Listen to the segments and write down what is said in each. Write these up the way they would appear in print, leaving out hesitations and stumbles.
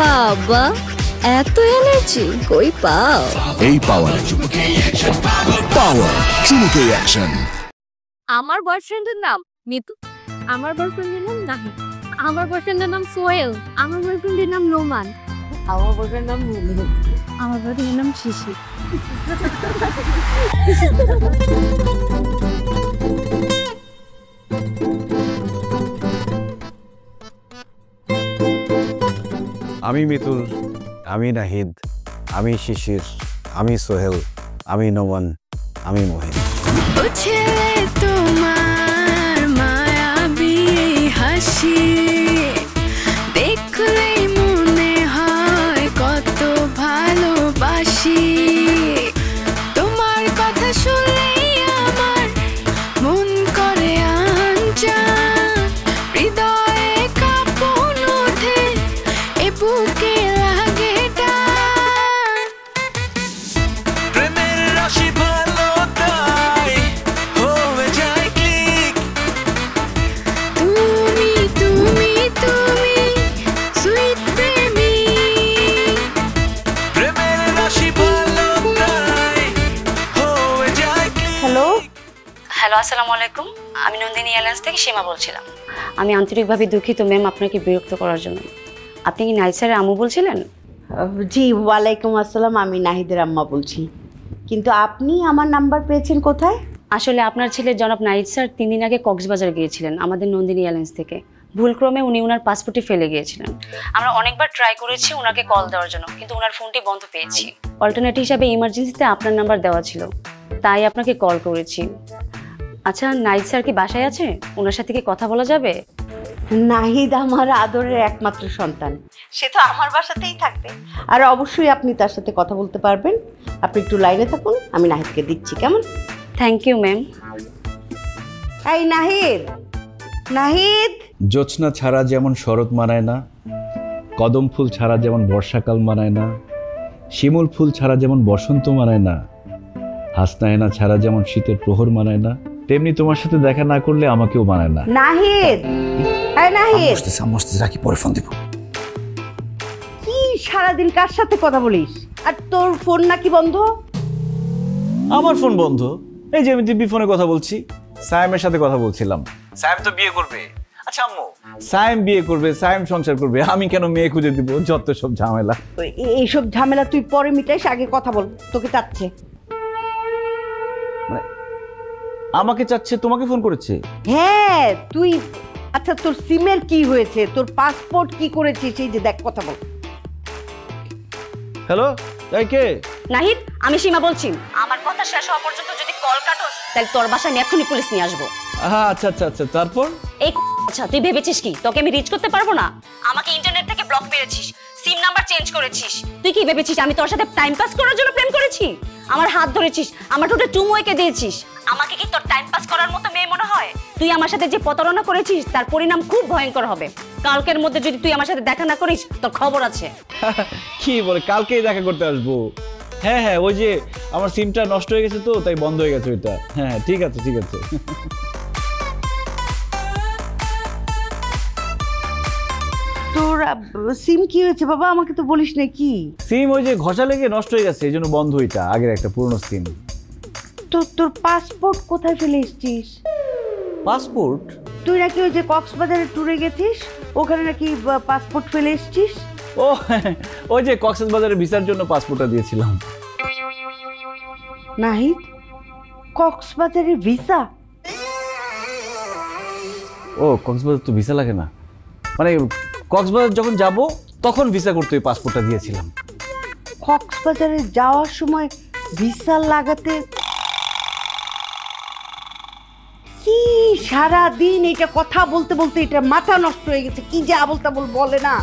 বাবা এত এনার্জি কই পাও? এই পাওয়ার পাওয়ার চুমুকে অ্যাকশন। আমার বয়ফ্রেন্ডের নাম মিতু, আমার বয়ফ্রেন্ডের নাম নাহিদ, আমার বয়ফ্রেন্ডের নাম সোহেল, আমার বয়ফ্রেন্ডের নাম নোমান, আমার বয়ফ্রেন্ডের নাম রুমি, আমার বয়ফ্রেন্ডের নাম শিশি। আমি মিতুল, আমি নাহিদ, আমি শিশির, আমি সোহেল, আমি নোমান, আমি মোহিন। তোমার মায়াবী হাসি দেখলেই মনে হয় কত ভালোবাসি, তোমার কথা শুনলেই আমার মন করে আনচান, হৃদয়ে কাঁপন ওঠে এ বুকে লাগে টান, প্রেমের রাশি ভালো তাই হয়ে যায় ক্লিক, তুমি তুমি তুমি সুইট প্রেমিক, প্রেমের রাশি ভালো তাই হয়ে যায় ক্লিক। হ্যালো হ্যালো, আসসালামু আলাইকুম। আমি নন্দিনী এয়ারলাইন্স থেকে সীমা বলছিলাম। আমি আন্তরিকভাবে দুঃখিত ম্যাম আপনাকে বিরক্ত করার জন্য। আপনি কি নাহিদ স্যারের আম্মু বলছিলেন? জি, ওয়ালাইকুম আসসালাম। আমি নাহিদের আম্মা বলছি, কিন্তু আপনি আমার নাম্বার পেয়েছেন কোথায়? আসলে আপনার ছেলে জনাব নাহিদ স্যার 3 দিন আগে কক্সবাজার গিয়েছিলেন আমাদের নন্দিনী এয়ারলাইন্স থেকে। ভুলক্রমে উনি ওনার পাসপোর্টে ফেলে গিয়েছিলেন। আমরা অনেকবার ট্রাই করেছি ওনাকে কল দেওয়ার জন্য, কিন্তু ওনার ফোনটি বন্ধ পেয়েছি। অল্টারনেটিভ হিসাবে ইমার্জেন্সিতে আপনার নাম্বার দেওয়া ছিল, তাই আপনাকে কল করেছি। আচ্ছা, নাহিদ স্যার কি বাসায় আছে? ওনার সাথে কি কথা বলা যাবে? নাহিদ আমার আদরের একমাত্র সন্তান, সে তো আমার বাসাতেই থাকবে, আর অবশ্যই আপনি তার সাথে কথা বলতে পারবেন। আপনি একটু লাইনে থাকুন, আমি নাহিদকে দিচ্ছি, কেমন? Thank you ma'am. এই নাহিদ, নাহিদ। জ্যোৎস্না ছাড়া যেমন শরৎ মানায় না, কদম ফুল ছাড়া যেমন বর্ষাকাল মানায় না, শিমুল ফুল ছাড়া যেমন বসন্ত মানায় না, হাসনায়না ছাড়া যেমন শীতের প্রহর মানায় না, তেমনি তোমার সাথে দেখা না করলে আমাকেও মানায় না। নাহিদ, এই নাহিদ, রাখি, পরে ফোন দিব। কি সারাদিন কার সাথে কথা বলিস? আর তোর ফোন নাকি বন্ধ? আমার ফোন বন্ধ? এই যে আমি দিব্যি ফোনে কথা বলছি, সায়েমের সাথে কথা বলছিলাম। সায়েম তো বিয়ে করবে। আচ্ছা আম্মু, সায়েম বিয়ে করবে, সায়েম সংসার করবে, আমি কেন মেয়ে খুঁজে দিব? যত সব ঝামেলা। এইসব ঝামেলা তুই পরে মিটাইস, আগে কথা বল। তোকে চাচ্ছে। মানে আমাকে চাচ্ছে? তোমাকে ফোন করেছে? হ্যাঁ তুই। আচ্ছা তোর সিমের কি হয়েছে? তোর পাসপোর্ট কি করেছিস? এই যে দেখ, কথা বল। হ্যালো, এই কে? নাহিদ, আমি সীমা বলছি। আমার কথা শেষ হওয়া পর্যন্ত যদি কল কাটোস তাহলে তোর বাসায় আমি এক্ষুনি পুলিশ নিয়ে আসবো। আচ্ছা আচ্ছা আচ্ছা, তারপর? এই আচ্ছা, তুই ভেবেছিস কি তোকে আমি রিচ করতে পারবো না? আমাকে ইন্টারনেট থেকে ব্লক মেরেছিস, সিম নাম্বার চেঞ্জ করেছিস। তুই কি ভেবেছিস আমি তোর সাথে টাইম পাস করার জন্য প্রেম করেছি? আমার হাত ধরেছিস, আমার ঠোঁটে চুমু এঁকে দিয়েছিস। আমাকে কি তোর টাইম পাস করার মতো মেয়ে মনে হয়? তুই আমার সাথে যে প্রতারণা করেছিস তার পরিণাম খুব ভয়ঙ্কর হবে। কালকের মধ্যে যদি তুই আমার সাথে দেখা না করিস তোর খবর আছে। কি বলে কালকেই দেখা করতে আসবো? হ্যাঁ হ্যাঁ, ওই যে আমার সিমটা নষ্ট হয়ে গেছে তো, তাই বন্ধ হয়ে গেছে ওইটা। হ্যাঁ ঠিক আছে ঠিক আছে। তোর সিম কি হয়েছে বাবা? আমাকে তো বলিস না। কি সিম? ওই যে ঘষা লেগে নষ্ট হয়ে গেছে, এই জন্য বন্ধ। ওইটা আগের একটা পুরনো সিম। তোর পাসপোর্ট কোথায় ফেলে এসেছিস? পাসপোর্ট? তুই নাকি ওই যে কক্সবাজারে ট্যুরে গেছিস, ওখানে নাকি পাসপোর্ট ফেলে এসেছিস? ও ওই যে কক্সবাজারের ভিসার জন্য পাসপোর্টটা দিয়েছিলাম। নাহিদ, কক্সবাজারের ভিসা? ও কক্সবাজার তো ভিসা লাগে না, মানে কক্সবাজার যখন যাব তখন ভিসা করতে ওই পাসপোর্টটা দিয়েছিলাম। কক্সবাজারে যাওয়ার সময় ভিসা লাগাতে? কি সারা দিন এটা কথা বলতে বলতে এটা মাথা নষ্ট হয়ে গেছে। কি যে আবল তাবল বলে না।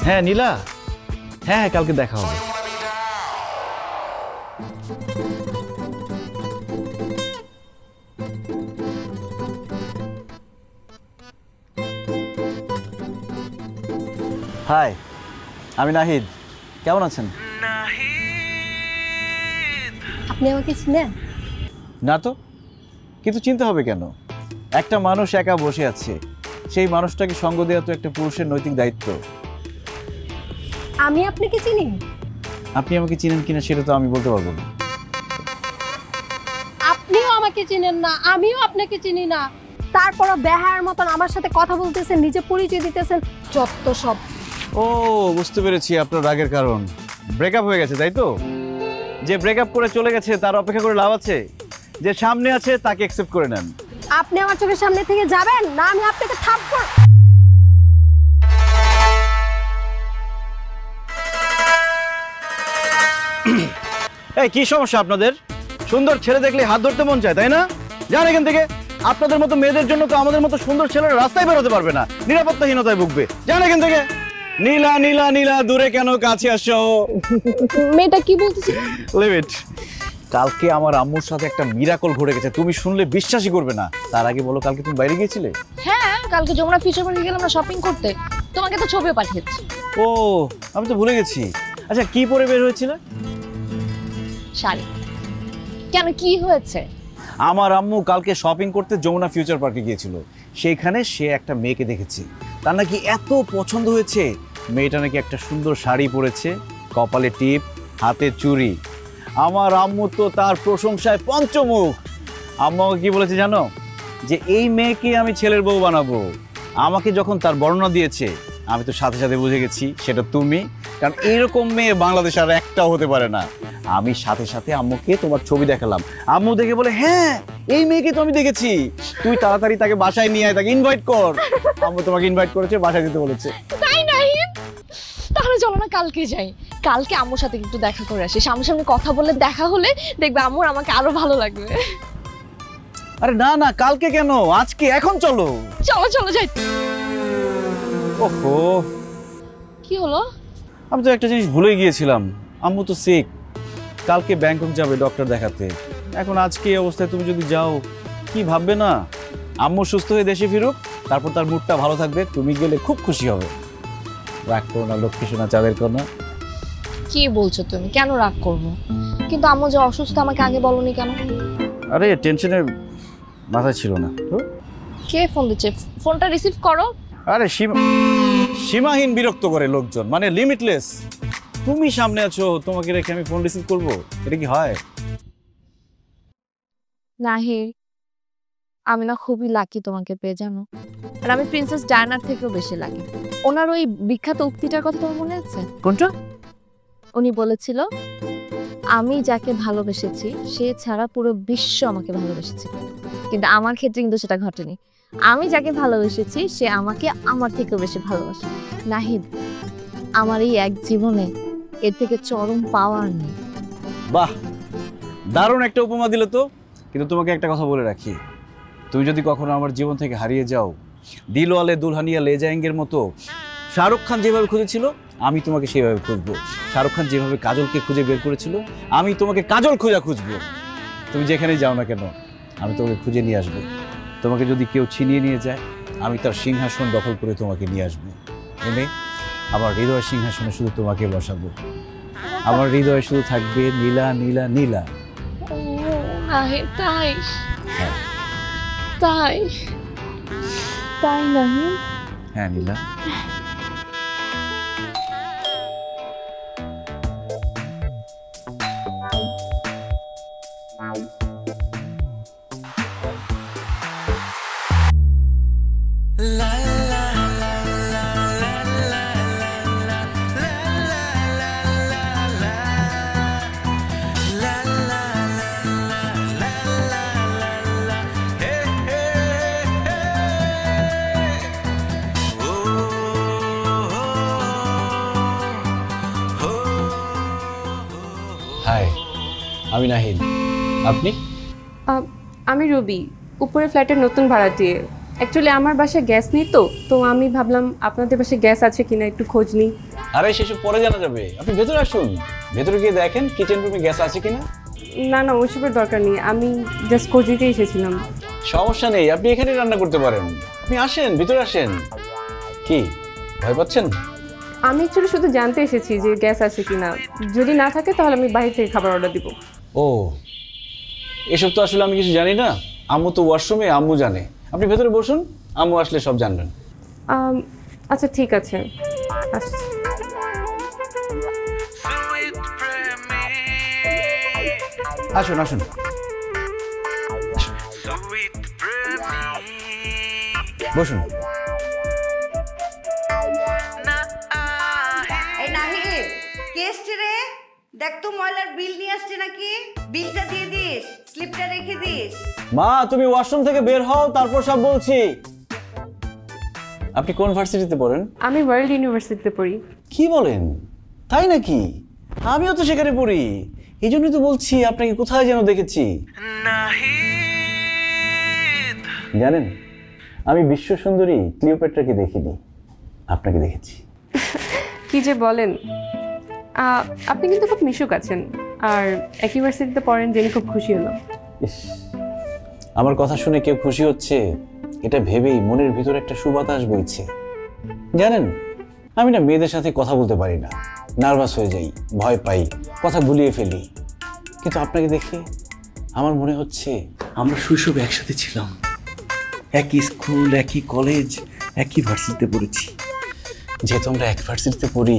হ্যাঁ নীলা, হ্যাঁ কালকে দেখা হবে। হাই, আমি নাহিদ। কেমন আছেন? আপনি আমাকে চিনেন? না তো। কিন্তু চিন্তা হবে কেন? একটা মানুষ একা বসে আছে, সেই মানুষটাকে সঙ্গ দেওয়া তো একটা পুরুষের নৈতিক দায়িত্ব। আমি আপনাকে চিনি? আপনি আমাকে চিনেন কিনা সেটা তো আমি বলতে পারবো না। আপনিও আমাকে চিনেন না, আমিও আপনাকে চিনি না, তারপরও বেহায়ার মতন আমার সাথে কথা বলতেছেন, নিজে পরিচয় দিতেছেন, যত সব। ও, বুঝতে পেরেছি আপনার রাগের কারণ। ব্রেকআপ হয়ে গেছে তাই তো? যে ব্রেকআপ করে চলে গেছে তার অপেক্ষা করে লাভ আছে? যে সামনে আছে তাকে অ্যাকসেপ্ট করে নেন। আপনি আমার চোখের সামনে থেকে যাবেন না, আমি আপনাকে থাপ্পড়। এই কি সমস্যা আপনাদের? সুন্দর ছেলে দেখলে হাত ধরতে মন চায় তাই না? যান এখান থেকে। আপনাদের মতো মেয়েদের জন্য তো আমাদের মতো সুন্দর ছেলেরা রাস্তায় বেরোতে পারবে না, নিরাপত্তাহীনতায় ভুগবে। যান এখান থেকে। নীলা নীলা নীলা, দূরে কেন, কাছে আসো। মেয়েটা কি বলতেছে? Leave it. কালকে আমার আম্মুর সাথে একটা মিরাকল ঘটে গেছে, তুমি শুনলে বিশ্বাসই করবে না। তার আগে বলো, কালকে তুমি বাইরে গিয়েছিলে? হ্যাঁ, কালকে যমুনা ফিউচার পার্কে গেলাম না শপিং করতে, তোমাকে তো ছবিও পাঠিয়েছি। ও, আমি তো ভুলে গেছি। আচ্ছা, কি পরে বের হয়েছিল? শাড়ি। কেন, কি হয়েছে? আমার আম্মু কালকে শপিং করতে যমুনা ফিউচার পার্কে গিয়েছিল। সেইখানে সে একটা মেয়েকে দেখেছে, তার নাকি এত পছন্দ হয়েছে। মেয়েটা নাকি একটা সুন্দর শাড়ি পরেছে, কপালে টিপ, হাতে চুড়ি। আমার আম্মু তো তার প্রশংসায় পঞ্চমুখ। আম্মু আমাকে কি বলেছে জানো? যে এই মেয়েকে আমি ছেলের বউ বানাবো। আমাকে যখন তার বর্ণনা দিয়েছে, আমি তো সাথে সাথে বুঝে গেছি সেটা তুমি, কারণ এইরকম মেয়ে বাংলাদেশে আর একটাও হতে পারে না। আমি সাথে সাথে আম্মুকে তোমার ছবি দেখালাম। আম্মু দেখে বলে, হ্যাঁ এই মেয়েকে তো আমি দেখেছি, তুই তাড়াতাড়ি তাকে বাসায় নিয়ে আয়, তাকে ইনভাইট কর। আম্মু তোমাকে ইনভাইট করেছে, বাসায় যেতে বলেছে। তাই নাই? তাহলে চলো না কালকে যাই, কালকে আম্মুর সাথে একটু দেখা করে আসি, সামনাসামনি কথা বলে দেখা হলে দেখবে আম্মুর আমাকে আরো ভালো লাগবে। আরে না না, কালকে কেন, আজকে, এখন চলো। চলো চলো যাই। ওহো, কি হলো? আমি তো একটা জিনিস ভুলে গিয়েছিলাম। আম্মু তো সিক, কালকে ব্যাংকক যাবে ডক্টর দেখাতে। এখন আজকে এই অবস্থায় তুমি যদি যাও, কি ভাববে না? আম্মু সুস্থ হয়ে দেশে ফিরুক, তারপর তার মুডটা ভালো থাকবে, তুমি গেলে খুব খুশি হবে। রাগ করো না লক্ষ্মী সোনা, চাঁদের কন্যা। কি বলছো তুমি? কেন রাগ করবো? কিন্তু আম্মু যে অসুস্থ আমাকে আগে বলনি কেন? আরে টেনশনে মাথায় ছিল না তো। কে ফোন দিচ্ছে? ফোনটা রিসিভ করো। আরে সীমাহীন বিরক্ত করে লোকজন, মানে লিমিটলেস। তুমি সামনে আছো, তোমাকে রেখে আমি ফোন রিসিভ করবো? এটা কি হয়? নাহি, আমি না খুবই লাকি তোমাকে পেয়ে, জানো। আর আমি প্রিন্সেস ডায়নার থেকেও বেশি লাকি। ওনার ওই বিখ্যাত উক্তিটার কথা তোমার মনে আছে? কোনটা? উনি বলেছিল, আমি যাকে ভালোবেসেছি সে ছাড়া পুরো বিশ্ব আমাকে ভালোবেসেছে। কিন্তু আমার ক্ষেত্রে কিন্তু সেটা ঘটেনি। আমি যাকে ভালোবেসেছি সে আমাকে আমার থেকেও বেশি ভালোবাসে। নাহিদ, আমার এই এক জীবনে এর থেকে চরম পাওয়ার নেই। বাহ, দারুণ একটা উপমা দিলে তো। কিন্তু তোমাকে একটা কথা বলে রাখি, তুমি যদি কখনো আমার জীবন থেকে হারিয়ে যাও, দিলওয়ালে দুলহানিয়া লে জায়েঙ্গের মতো শাহরুখ খান যেভাবে খুঁজেছিল, আমি তোমাকে সেভাবে খুঁজবো। শাহরুখ খান যেভাবে কাজলকে খুঁজে বের করেছিল, আমি তোমাকে কাজল খুঁজবো। তুমি যেখানেই যাও না কেন, আমি তোমাকে খুঁজে নিয়ে আসবো। তোমাকে যদি কেউ ছিনিয়ে নিয়ে যায়, আমি তার সিংহাসন দখল করে তোমাকে নিয়ে আসবো, এনে আমার হৃদয় সিংহাসনে শুধু তোমাকে বসাবো। আমার হৃদয়ে শুধু থাকবে নীলা নীলা নীলা। নাহিদ, তাই? হ্যাঁ। তাই তাই নাহিদ? হ্যাঁ নীলা। হাই, আমি নাহিদ। আপনি? আমি রুবি, উপরে ফ্ল্যাটের নতুন ভাড়াটিয়ে। অ্যাকচুয়ালি আমার বাসায় গ্যাস নেই, তো আমি ভাবলাম আপনাদের বাসায় গ্যাস আছে কিনা একটু খোঁজ নিই। আরে সেসব পরে জানা যাবে, আপনি ভেতরে আসুন। ভেতরে গিয়ে দেখেন কিচেন রুমে গ্যাস আছে কিনা। না না, ওইসবের দরকার নেই, আমি জাস্ট খোঁজ নিতে এসেছিলাম। সমস্যা নেই, আপনি এখানেই রান্না করতে পারেন। আপনি আসেন, ভিতরে আসেন। কি ভয় পাচ্ছেন? আমি অ্যাকচুয়ালি শুধু জানতে এসেছি যে গ্যাস আছে কিনা। যদি না থাকে তাহলে আমি বাইরে থেকে খাবার অর্ডার দিব। ও, এসব তো আসলে আমি কিছু জানি না। আম্মু তো ওয়াশরুমে, আম্মু জানে। আপনি ভেতরে বসুন, আম্মু আসলে সব জানবেন। আচ্ছা ঠিক আছে, আসছি। আসুন আসুন। বসুন। এই নাহিদ, কে এসছে রে? দেখ তো ময়লার বিল নিয়ে আসছে নাকি, বিলটা দিয়ে দিস, স্লিপটা রেখে দিস। মা তুমি ওয়াশরুম থেকে বের হও, তারপর সব বলছি। আপনি কোন ভার্সিটিতে পড়েন? আমি ওয়ার্ল্ড ইউনিভার্সিটিতে পড়ি। কি বলেন, তাই নাকি? আমিও তো সেখানে পড়ি, এই জন্যই তো বলছি আপনাকে কোথায় যেন দেখেছি। জানেন, আমি বিশ্ব সুন্দরী ক্লিওপেট্রাকে দেখিনি, আপনাকে দেখেছি। কি যে বলেন, আপনি কিন্তু খুব মিশুক আছেন, আর এক ইউনিভার্সিটিতে পড়েন জেনে খুব খুশি হলাম। ইস, আমার কথা শুনে কেউ খুশি হচ্ছে এটা ভেবেই মনের ভিতরে একটা সুবাতাস বইছে। জানেন, আমি না মেয়েদের সাথে কথা বলতে পারি না, নার্ভাস হয়ে যাই, ভয় পাই, কথা গুলিয়ে ফেলি। কিন্তু আপনাকে দেখে আমার মনে হচ্ছে আমরা শৈশবে একসাথে ছিলাম, একই স্কুল, একই কলেজ, একই ভার্সিটিতে পড়েছি। যেহেতু আমরা এক ভার্সিটিতে পড়ি,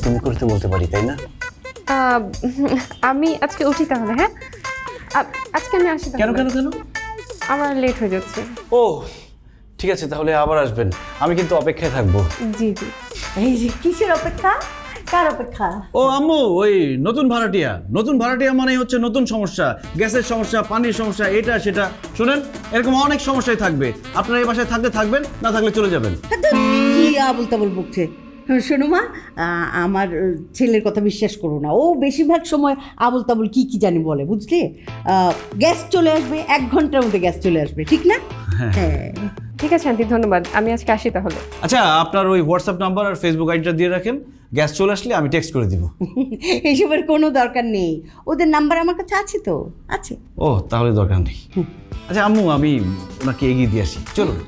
তুমি করতে বলতে পারি, তাই না? আমি আজকে উঠি তাহলে। হ্যাঁ, আজকে আমি আসি। কেন কেন কেন? আমার লেট হয়ে যাচ্ছে। ও ঠিক আছে, তাহলে আবার আসবেন, আমি কিন্তু অপেক্ষায় থাকবো। জি জি। এই যে কিসের অপেক্ষা, কার অপেক্ষা? ও আম্মু, ওই নতুন ভাড়াটিয়া মানে হচ্ছে নতুন সমস্যা, গ্যাসের সমস্যা, পানির সমস্যা, এটা সেটা। শুনেন, এরকম অনেক সমস্যাই থাকবে। আপনারা এই বাসায় থাকলে থাকবেন, না থাকলে চলে যাবেন। কি আবল তাবল বকছে। শোনো মা, আমার ছেলের কথা বিশ্বাস করো না, ও বেশিরভাগ সময় আবল তাবল কি কি জানি বলে, বুঝলি? গ্যাস চলে আসবে, 1 ঘন্টার মধ্যে গ্যাস চলে আসবে, ঠিক না? হ্যাঁ ঠিক আছে আন্টি, ধন্যবাদ। আমি আজকে আসি তাহলে। আচ্ছা, আপনার ওই হোয়াটসঅ্যাপ নাম্বার আর ফেসবুক আইডিটা দিয়ে রাখেন, গ্যাস চলে আসলে আমি টেক্সট করে দিব। এইসবের কোনো দরকার নেই, ওদের নাম্বার আমার কাছে আছে তো, আছে। ও তাহলে দরকার নেই। আচ্ছা আম্মু, আমি ওনাকে এগিয়ে দিয়ে আসি, চলুন।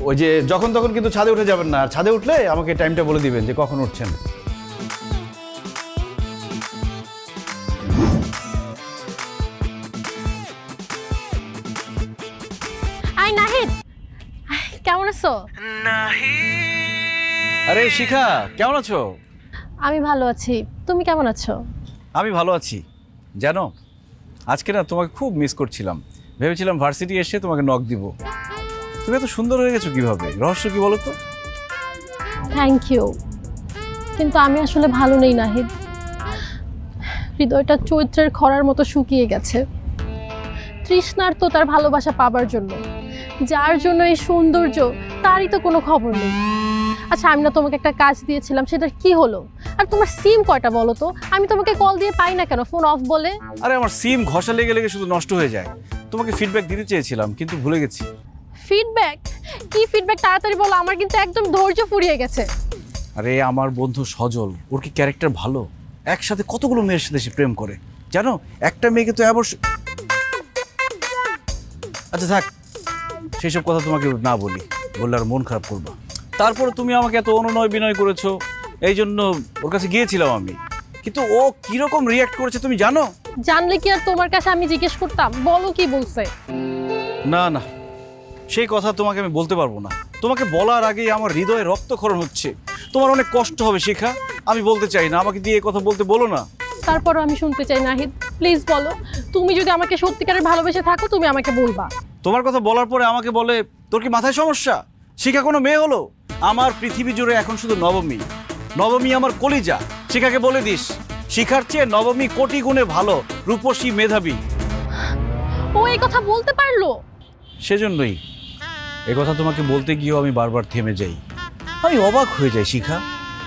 ওই যে যখন তখন কিন্তু ছাদে উঠে যাবেন না, আর ছাদে উঠলে আমাকে টাইমটা বলে দিবেন যে কখন উঠছেন। আই নাহিদ, কেমন আছো? আরে শিখা, কেমন আছো? আমি ভালো আছি, তুমি কেমন আছো? আমি ভালো আছি। জানো, আজকে না তোমাকে খুব মিস করছিলাম, ভেবেছিলাম ভার্সিটি এসে তোমাকে নক দিব। তুমি এত সুন্দর হয়ে গেছো কিভাবে, রহস্য কি বলো তো? থ্যাংক ইউ, কিন্তু আমি আসলে ভালো নেই নাহিদ। হৃদয়টা চৈত্রের খরার মতো শুকিয়ে গেছে, তৃষ্ণার তো তার ভালোবাসা পাবার জন্য, যার জন্য এই সৌন্দর্য, তারই তো কোনো খবর নেই। আচ্ছা, আমি না তোমাকে একটা কাজ দিয়েছিলাম, সেটার কি হলো? আর তোমার সিম কয়টা বলো তো? আমি তোমাকে কল দিয়ে পাই না কেন, ফোন অফ বলে? আরে আমার সিম ঘষা লেগে লেগে শুধু নষ্ট হয়ে যায়। তোমাকে ফিডব্যাক দিতে চেয়েছিলাম, কিন্তু ভুলে গেছি। ফিডব্যাক? কি ফিডব্যাক, তাড়াতাড়ি বলো, আমার কিন্তু একদম ধৈর্য ফুরিয়ে গেছে। আরে আমার বন্ধু সজল, ওর কি ক্যারেক্টার ভালো, একসাথে কতগুলো মেয়ের সাথে সে প্রেম করে, জানো? একটা মেয়েকে তো আচ্ছা থাক, সেই সব কথা তোমাকে না বলি, বললে আর মন খারাপ করবা। তারপরে তুমি আমাকে এত অনুনয় বিনয় করেছো, এই জন্য ওর কাছে গিয়েছিলাম আমি। কিন্তু ও কিরকম রিয়াক্ট করেছে তুমি জানো? জানলে কি আর তোমার কাছে আমি জিজ্ঞেস করতাম? বলো কি বলছে। না না, সেই কথা তোমাকে আমি বলতে পারবো না। তোমাকে বলার আগেই আমার হৃদয়ে রক্তক্ষরণ হচ্ছে, তোমার অনেক কষ্ট হবে শিখা। আমি বলতে চাই না, আমাকে দিয়ে এই কথা বলতে বলো না। তারপরও আমি শুনতে চাই নাহিদ, প্লিজ বলো। তুমি যদি আমাকে সত্যিকারের ভালোবেসে থাকো, তুমি আমাকে বলবা। তোমার কথা বলার পরে আমাকে বলে তোর কি মাথায় সমস্যা? শিখা কোনো মেয়ে হলো? আমার পৃথিবী জুড়ে এখন শুধু নবমী। নবমী আমার কলিজা। শিখাকে বলে দিস, শিখার চেয়ে নবমী কোটি গুণে ভালো, রূপসী, মেধাবী। ও এই কথা বলতে পারলো? সেজন্যই এ কথা তোমাকে বলতে গিয়েও আমি বারবার থেমে যাই। আমি অবাক হয়ে যাই শিখা,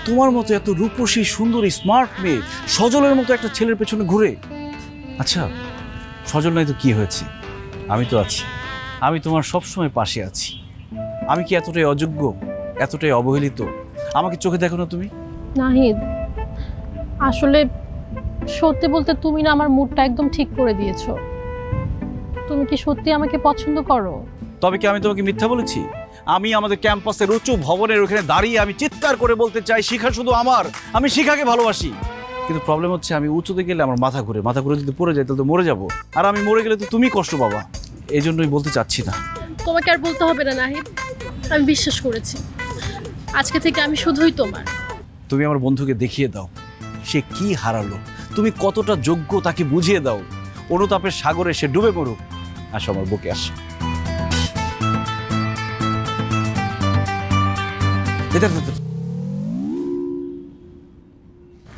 তোমার মতো এত রূপসী, সুন্দরী, স্মার্ট মেয়ে সজলের মতো একটা ছেলের পেছনে ঘুরে। আচ্ছা, সজল নাই তো কি হয়েছে, আমি তো আছি। আমি তোমার সবসময় পাশে আছি। আমি কি এতটাই অযোগ্য, এতটাই অবহেলিত? আমাকে চোখে দেখো না তুমি? নাহিদ, আসলে সত্যি বলতে তুমি না আমার মুডটা একদম ঠিক করে দিয়েছো। তুমি কি সত্যি আমাকে পছন্দ করো? তবে কি আমি তোমাকে মিথ্যা বলেছি? আমি আমাদের ক্যাম্পাসের উঁচু ভবনের ওখানে দাঁড়িয়ে আমি চিৎকার করে বলতে চাই, শিখা শুধু আমার, আমি শিখাকে ভালোবাসি। কিন্তু প্রবলেম হচ্ছে আমি উঁচুতে গেলে আমার মাথা ঘুরে যদি পড়ে যায় তাহলে তো মরে যাবো, আর আমি মরে গেলে তো তুমি কষ্ট পাবা। এই জন্যই বলতে চাচ্ছি না। তোমাকে আর বলতে হবে না নাহিদ, আমি বিশ্বাস করেছি। আজকে থেকে আমি শুধুই তোমার। তুমি আমার বন্ধুকে দেখিয়ে দাও সে কি হারালো, তুমি কতটা যোগ্য তাকে বুঝিয়ে দাও। অনুতাপের সাগরে সে ডুবে পড়ুক। আসো আমার বুকে আসো।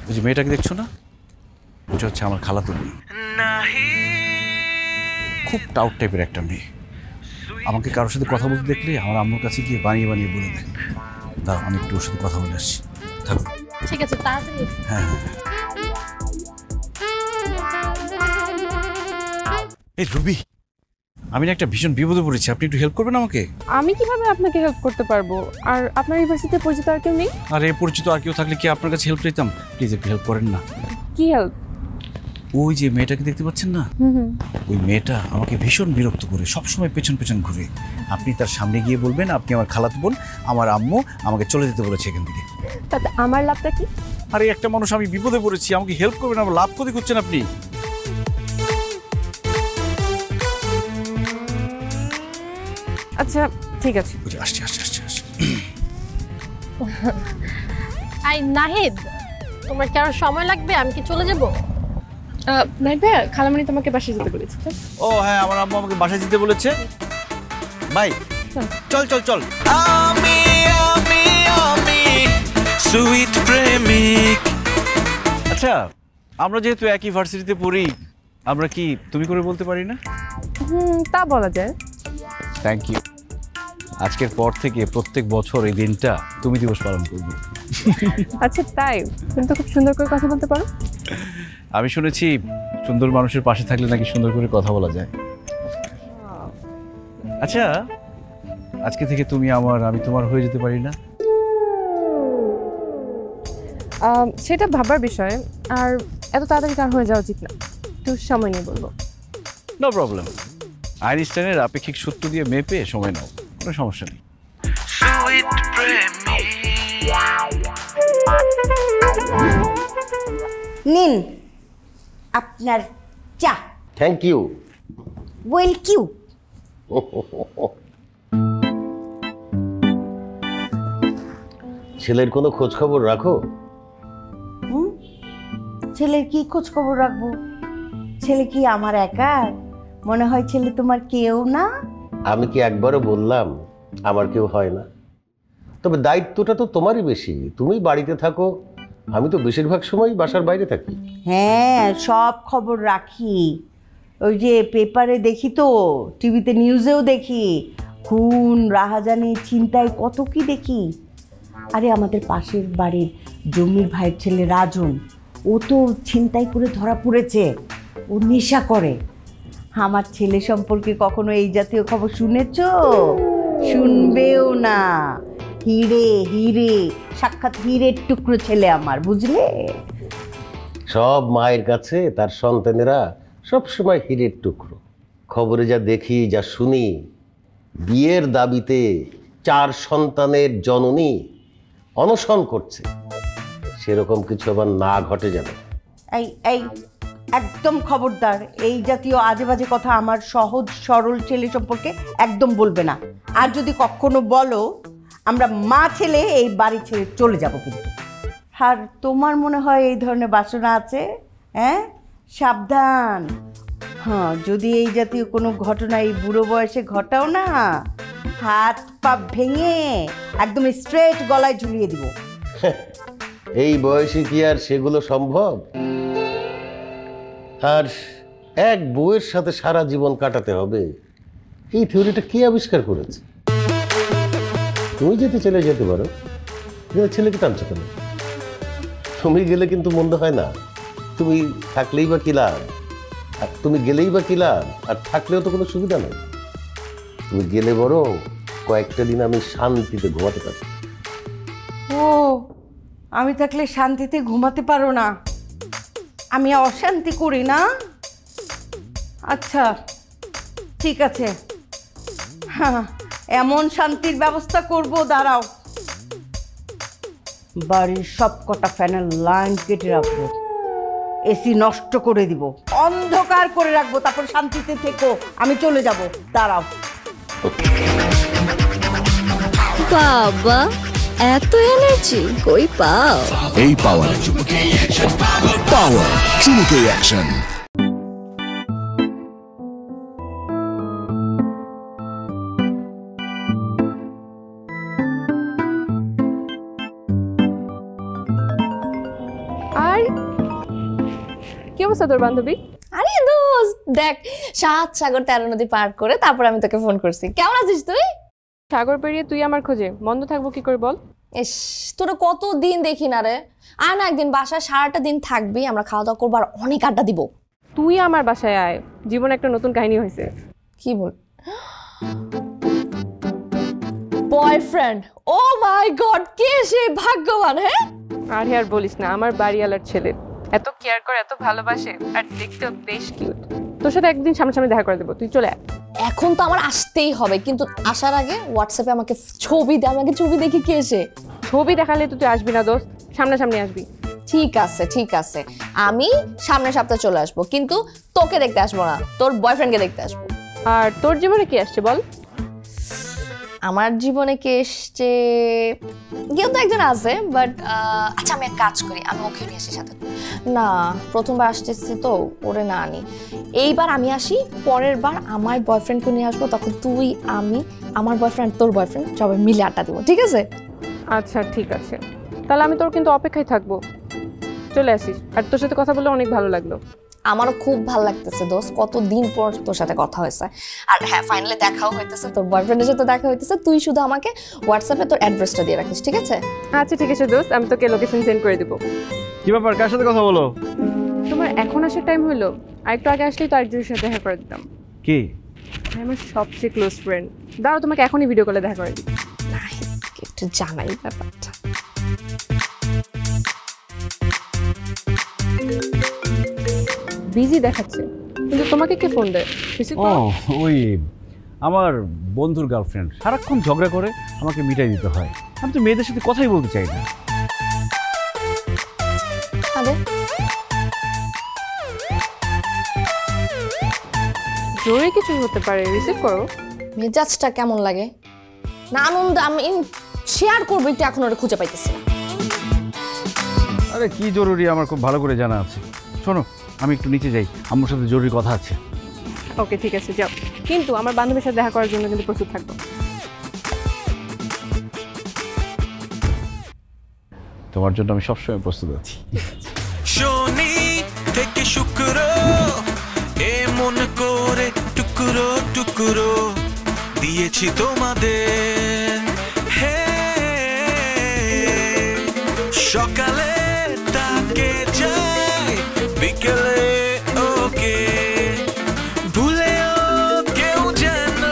ওই যে মেয়েটাকে দেখছো না, ওটা হচ্ছে আমার খালাতো মেয়ে। খুব টাউট টাইপের একটা মেয়ে। আমাকে কারোর সাথে কথা বলতে দেখলে আমার আম্মুর কাছে গিয়ে বানিয়ে বানিয়ে বলে দেয়। দাও আমি একটু ওর সাথে কথা বলে আসছি, থাকো। ঠিক আছে, তাড়াতাড়ি। হ্যাঁ এই রুবি, আমি না একটা ভীষণ বিপদে পড়েছি, আপনি একটু হেল্প করবেন আমাকে? আমি কিভাবে আপনাকে হেল্প করতে পারবো? আর আপনার ইউনিভার্সিটিতে পরিচিত আর কেউ নেই? আরে পরিচিত আর কেউ থাকলে কি আপনার কাছে হেল্প চাইতাম? প্লিজ একটু হেল্প করেন না। কি হেল্প? ওই যে মেয়েটাকে দেখতে পাচ্ছেন না, ওই মেয়েটা আমাকে ভীষণ বিরক্ত করে, সবসময় পেছন পেছন ঘুরে। আপনি তার সামনে গিয়ে বলবেন আপনি আমার খালাতো বোন, আমার আম্মু আমাকে চলে যেতে বলেছে এখান থেকে। তাতে আমার লাভটা কি? আরে একটা মানুষ, আমি বিপদে পড়েছি, আমাকে হেল্প করবেন, আমার লাভ ক্ষতি করছেন আপনি। আচ্ছা ঠিক আছে। আসছি। আই নাহিদ, তোমার কি আরো সময় লাগবে? আমি কি চলে যাব? নাহিদ ভাইয়া, খালামণি তোমাকে বাসায় যেতে বলেছে। ও হ্যাঁ, আমার আম্মু আমাকে বাসায় যেতে বলেছে। ভাই চল। আমি সুইট প্রেমিক। আচ্ছা, আমরা যেহেতু একই ভার্সিটিতে পড়ি, আমরা কি তুমি করে বলতে পারি না? তা বলা যায়। Thank you. আজকের পর থেকে প্রত্যেক বছর এই দিনটা তুমি দিবস পালন করবে। আচ্ছা তাই? তুমি তো খুব সুন্দর করে কথা বলতে পারো। আমি শুনেছি সুন্দর মানুষের পাশে থাকলে নাকি সুন্দর করে কথা বলা যায়। আচ্ছা, আজকে থেকে তুমি আমার, আমি তোমার হয়ে যেতে পারি না? সেটা ভাবার বিষয়। আর এত তাড়াতাড়ি কার হয়ে যাওয়া উচিত না, একটু সময় নিয়ে বলবো। No problem. আইনস্টাইনের আপেক্ষিক সূত্র দিয়ে মেপে সময় নাও, কোনো সমস্যা নেই। সুইট প্রেমিক। নিন আপনার চা। Thank you. Welcome. ছেলের কোনো খোঁজ খবর রাখো? ছেলের কি খোঁজ খবর রাখবো? ছেলে কি আমার একা? মনে হয় ছেলে তোমার কেউ না? আমি কি একবারও বললাম আমার কেউ হয় না? তবে দায়িত্বটা তো তোমারই বেশি। তুমি বাড়িতে থাকো, আমি তো বেশিরভাগ সময় বাসার বাইরে থাকি। হ্যাঁ, সব খবর রাখি। ওই যে পেপারে দেখি, তো টিভিতে নিউজেও দেখি, খুন, রাহাজানি, ছিনতাই, কত কি দেখি। আরে আমাদের পাশের বাড়ির জমির ভাইয়ের ছেলে রাজন, ও তো ছিনতাই করে ধরা পড়েছে। ও নেশা করে। আমার ছেলে সম্পর্কে কখনো এই জাতীয় খবর শুনেছ? শুনবেও না। হিরে সাক্ষাৎ হীরের টুকরো ছেলে আমার, বুঝলে? সব মায়ের কাছে তার সন্তানেরা সবসময় হীরের টুকরো। খবরে যা দেখি, যা শুনি, বিয়ের দাবিতে 4 সন্তানের জননী অনশন করছে, সেরকম কিছু আবার না ঘটে যেন। এই একদম খবরদার, এই জাতীয় আজে বাজে কথা আমার সহজ সরল ছেলে সম্পর্কে একদম বলবে না। আর যদি কখনো বলো, আমরা মা ছেলে এই বাড়ি ছেড়ে চলে যাব কিন্তু। আর তোমার মনে হয় এই ধরনের বাসনা আছে? হ্যাঁ, সাবধান। হ্যাঁ, যদি এই জাতীয় কোনো ঘটনা এই বুড়ো বয়সে ঘটাও না, হাত পা ভেঙে একদম স্ট্রেট গলায় ঝুলিয়ে দিব। এই বয়সে কি আর সেগুলো সম্ভব? আর এক বউয়ের সাথে সারা জীবন কাটাতে হবে, এই থিওরিটা কে আবিষ্কার করেছে? তুমি যেতে চলে যেতে পারো, কিন্তু ছেলেকে টানছো কেন? তুমি গেলে কিন্তু মন্দ হয় না। তুমি থাকলেই বা কি লাভ, আর তুমি গেলেই বা কি লাভ, আর থাকলেও তো কোনো সুবিধা নেই। তুমি গেলে বরং কয়েকটা দিন আমি শান্তিতে ঘুমাতে পারি। ও, আমি থাকলে শান্তিতে ঘুমাতে পারো না? আমি অশান্তি করি না? আচ্ছা ঠিক আছে, হ্যাঁ, এমন শান্তির ব্যবস্থা করব, দাঁড়াও। বাড়ির সব কটা ফ্যানের লাইন কেটে রাখবো। এসি নষ্ট করে দিব, অন্ধকার করে রাখবো, তারপর শান্তিতে থেকো। আমি চলে যাব, দাঁড়াও। বাবা এত এনার্জি কই পাও? এই পাওয়ার পাওয়ার চুমুকে অ্যাকশন। আর কি অবস্থা তোর বান্ধবী? আরে দোস্ত দেখ, 7 সাগর 13 নদী পার করে তারপর আমি তোকে ফোন করছি। কেমন আছিস তুই? সাগর পেরিয়ে তুই আমার খোঁজে বন্ধ থাকবো কি করে বল? ইস, তোরা কতদিন দেখি না রে। আর না একদিন বাসায় সারাটা দিন থাকবি, আমরা খাওয়া দাওয়া করবো আর অনেক আড্ডা দিব। তুই আমার বাসায় আয়, জীবনে একটা নতুন কাহিনী হয়েছে। কি বল? বয়ফ্রেন্ড? ও মাই গড, কে সে ভাগ্যবান! হ্যাঁ আর আর বলিস না, আমার বাড়িওয়ালার ছেলে এত কেয়ার করে, এত ভালোবাসে, আর দেখতেও বেশ কিউট। তোর সাথে একদিন সামনাসামনি দেখা করে দেবো, তুই চলে আয়। এখন তো আমার আসতেই হবে, কিন্তু আসার আগে হোয়াটসঅ্যাপে আমাকে ছবি দে, আমাকে ছবি দেখি কে সে। ছবি দেখালে তো তুই আসবি না দোস্ত, সামনাসামনি আসবি। ঠিক আছে ঠিক আছে, আমি সামনের সপ্তাহে চলে আসবো, কিন্তু তোকে দেখতে আসবো না, তোর বয়ফ্রেন্ডকে দেখতে আসবো। আর তোর জীবনে কি আসছে বল? আমার জীবনে কে এসছে? কেউ তো একজন আছে, বাট আচ্ছা আমি এক কাজ করি, আমি ওকে নিয়ে আসি সাথে। না, প্রথমবার আসতেছি তো, ওরে না আনি। এইবার আমি আসি, পরের বার আমার বয়ফ্রেন্ডকে নিয়ে আসবো, তখন তুই, আমি, আমার বয়ফ্রেন্ড, তোর বয়ফ্রেন্ড সবাই মিলে আড্ডা দেবো, ঠিক আছে? আচ্ছা ঠিক আছে, তাহলে আমি তোর কিন্তু অপেক্ষায় থাকবো, চলে আসিস। আর তোর সাথে কথা বলে অনেক ভালো লাগলো। আমারও খুব ভালো লাগতেছে দোস্ত, কতদিন পর তোর সাথে কথা হয়েছে। আর হ্যাঁ, ফাইনালি দেখাও হইতেছে, তোর বয়ফ্রেন্ডের সাথে দেখা হইতেছে। তুই শুধু আমাকে হোয়াটসঅ্যাপে তোর অ্যাড্রেসটা দিয়ে রাখিস, ঠিক আছে? আচ্ছা ঠিক আছে দোস্ত, আমি তোকে লোকেশন সেন্ড করে দেবো। কি ব্যাপার, কার সাথে কথা বলো? তোমার এখন আসার টাইম হলো, আরেকটু আগে আসলেই তো আরেকজনের সাথে দেখা করে দিতাম। কি? আমার সবচেয়ে ক্লোজ ফ্রেন্ড। দাঁড়াও, তোমাকে এখনই ভিডিও কলে দেখা করে দিই। একটু জানাই ব্যাপারটা। বিজি দেখাচ্ছে, কিন্তু তোমাকে কে ফোন দেয়? ও ওই আমার বন্ধুর গার্লফ্রেন্ড, সারাক্ষণ ঝগড়া করে আমাকে মিটাই দিতে হয়। আমি তো মেয়েদের সাথে কথাই বলতে চাই না। জরুরি কিছু হতে পারে, রিসিভ করো। মেজাজটা কেমন লাগে না, আনন্দ আমি শেয়ার করবো, একটু এখন ওটা খুঁজে পাইতেছি না। আরে কি জরুরি আমার খুব ভালো করে জানা আছে। শোনো, আমি একটু নিচে যাই, আম্মুর সাথে জরুরি কথা আছে। ওকে ঠিক আছে, যাও, কিন্তু আমার বান্ধবীর সাথে দেখা করার জন্য কিন্তু প্রস্তুত থাকবো। তোমার জন্য আমি সবসময় প্রস্তুত আছি। শনি থেকে শুক্র এমন করে টুকরো টুকরো দিয়েছি তোমাদের। হে সকালে তাকে যাই, বিকেলে ওকে ভুলেও কেউ যেন